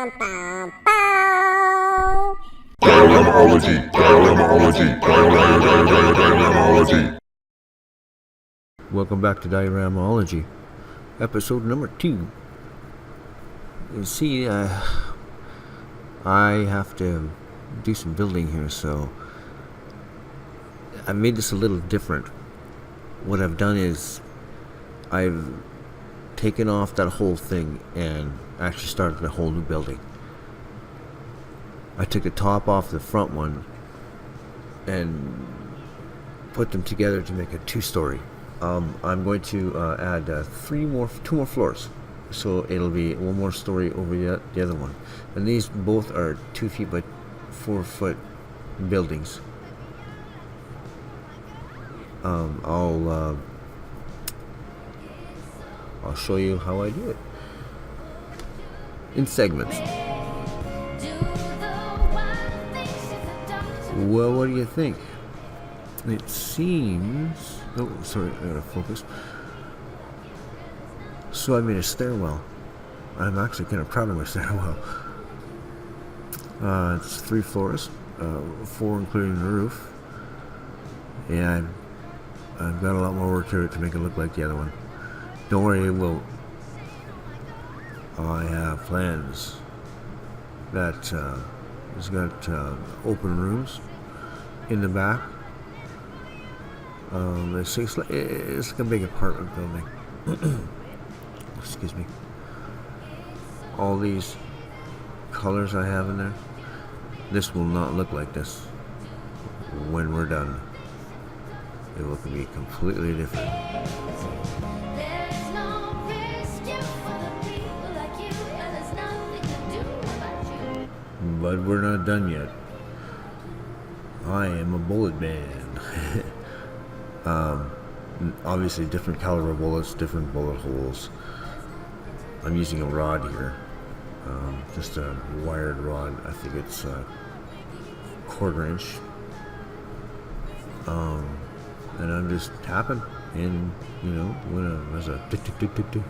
Dioramology. Welcome back to Dioramology, episode number 2. You see, I have to do some building here, so I made this a little different. What I've done is I've taken off that whole thing and actually started a whole new building. I took the top off the front one and put them together to make a 2-story. I'm going to add 2 more floors, so it'll be 1 more story over the other one. And these both are 2 feet by 4 foot buildings. I'll show you how I do it in segments. Well, what do you think? It seems... Oh, sorry, I gotta focus. So I made a stairwell. I'm actually kind of proud of my stairwell. It's 3 floors, 4 including the roof. Yeah, I've got a lot more work to it to make it look like the other one. Don't worry, it will. I have plans that it's got open rooms in the back. It's like a big apartment building. Excuse me. All these colors I have in there, this will not look like this when we're done. It will be completely different. But we're not done yet. I am a bullet man. Obviously different caliber bullets, different bullet holes. I'm using a rod here. Just a wired rod. I think it's a 1/4 inch. And I'm just tapping in, as a tick, tick, tick, tick, tick,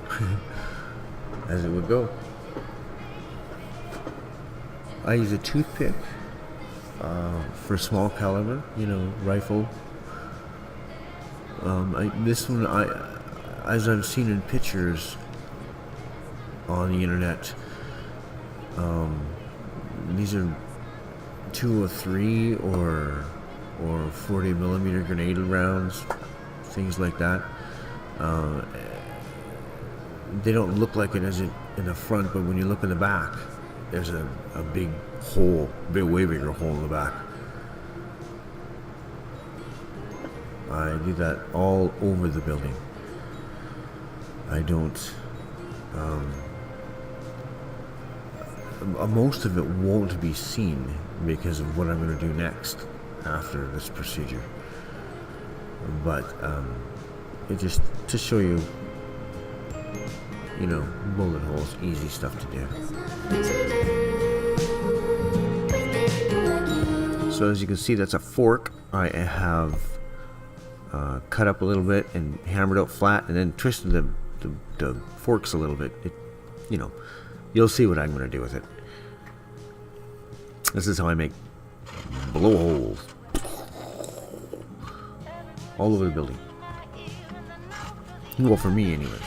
as it would go. I use a toothpick for small caliber, rifle. This one, as I've seen in pictures on the internet, these are 203 or 40 millimeter grenade rounds, things like that. They don't look like it as in the front, but when you look in the back, there's a big hole, way bigger hole in the back. I do that all over the building. I don't. Most of it won't be seen because of what I'm going to do next after this procedure. But it just to show you, bullet holes, easy stuff to do. So as you can see, that's a fork. I have cut up a little bit and hammered out flat, and then twisted the forks a little bit. You'll see what I'm going to do with it. This is how I make blowholes all over the building. Well, for me, anyways.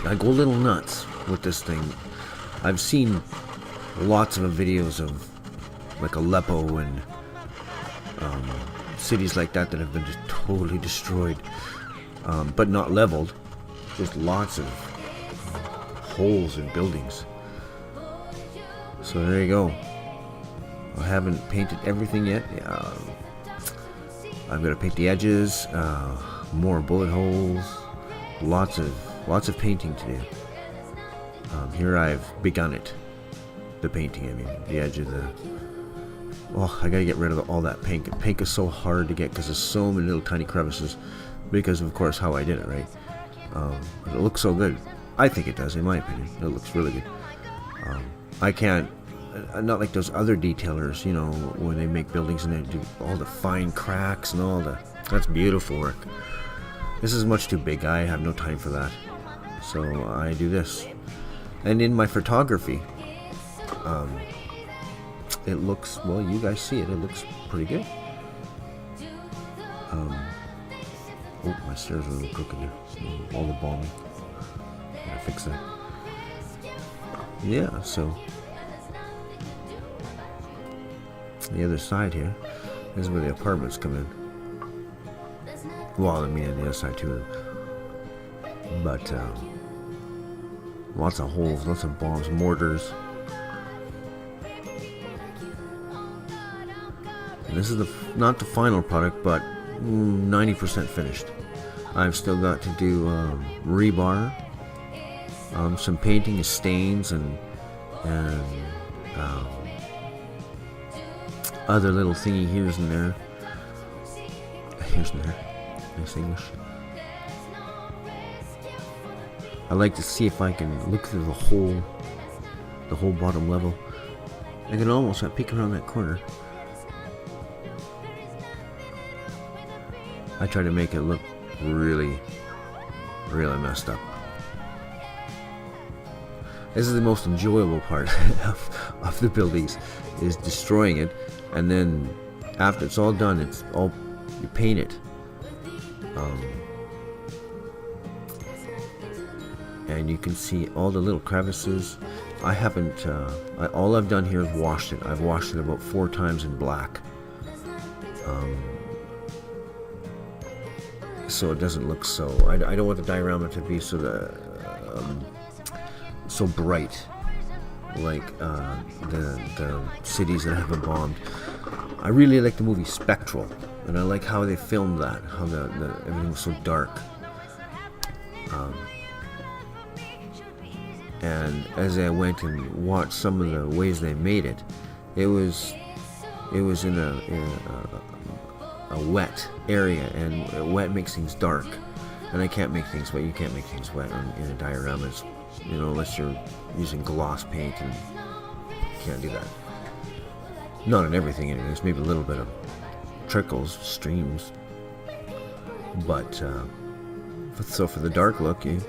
I go a little nuts with this thing. I've seen lots of videos of like Aleppo and cities like that have been just totally destroyed, but not leveled. Just lots of holes in buildings. So there you go. I haven't painted everything yet. I'm gonna paint the edges, more bullet holes, lots of painting to do. Here I've begun it. The painting, the edge of the... Oh, I gotta get rid of all that paint. Paint is so hard to get because there's so many little tiny crevices. Because of course how I did it, right? It looks so good. I think it does, in my opinion. It looks really good. I can't... Not like those other detailers, when they make buildings and they do all the fine cracks and all the... That's beautiful work. This is much too big. I have no time for that. So I do this. And in my photography, it looks, well, you guys see it, it looks pretty good. Oh, my stairs are a little crooked there. All the bombing. Gotta fix that. Yeah, so the other side here, this is where the apartments come in. Well, I mean, on the other side too. But lots of holes, lots of bombs, mortars. And this is not the final product, but 90% finished. I've still got to do rebar, some painting of stains, and other little thingy here's and there. Here's and there. Nice English. I like to see if I can look through the whole bottom level. I can almost peek around that corner. I try to make it look really, really messed up. This is the most enjoyable part of the buildings, is destroying it, and then after it's all done, you paint it. And you can see all the little crevices. I haven't, all I've done here is washed it. I've washed it about 4 times in black. So it doesn't look so, I don't want the diorama to be so bright like the cities that have been bombed. I really like the movie Spectral, and I like how they filmed that, how everything was so dark. And as I went and watched some of the ways they made it, it was in a wet area, and wet makes things dark, and I can't make things wet. You can't make things wet in a diorama, unless you're using gloss paint, and you can't do that. Not in everything anyways, maybe a little bit of trickles, streams, but so for the dark look, you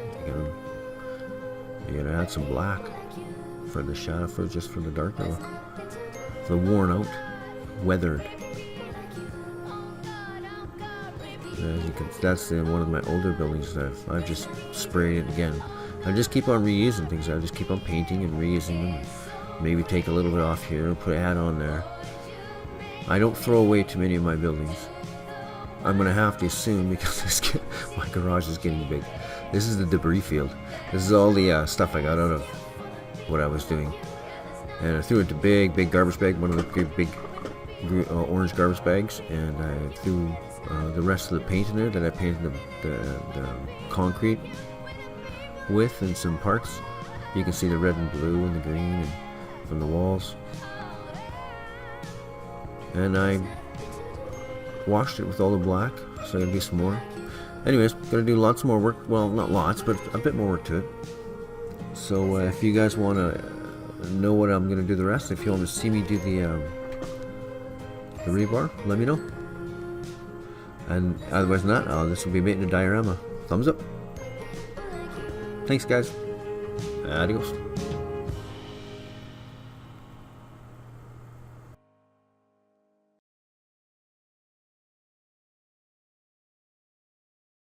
gotta add some black for the shadow, for the darker look, the worn out, weathered. That's one of my older buildings that I've just sprayed it again. I just keep on reusing things. I just keep on painting and reusing them. And maybe take a little bit off here and add on there. I don't throw away too many of my buildings. I'm gonna have to soon, because my garage is getting big. This is the debris field. This is all the stuff I got out of what I was doing, and I threw it into big garbage bag, one of the big orange garbage bags, and I threw the rest of the paint in there that I painted the concrete with, and some parts. You can see the red and blue and the green and from the walls. And I washed it with all the black, so I'm gonna do some more. Anyways, gonna do lots more work. Well, not lots, but a bit more work to it. So if you guys want to know what I'm gonna do the rest, if you want to see me do the rebar, let me know. And otherwise than that, this will be made in a diorama. Thumbs up. Thanks, guys. Adios.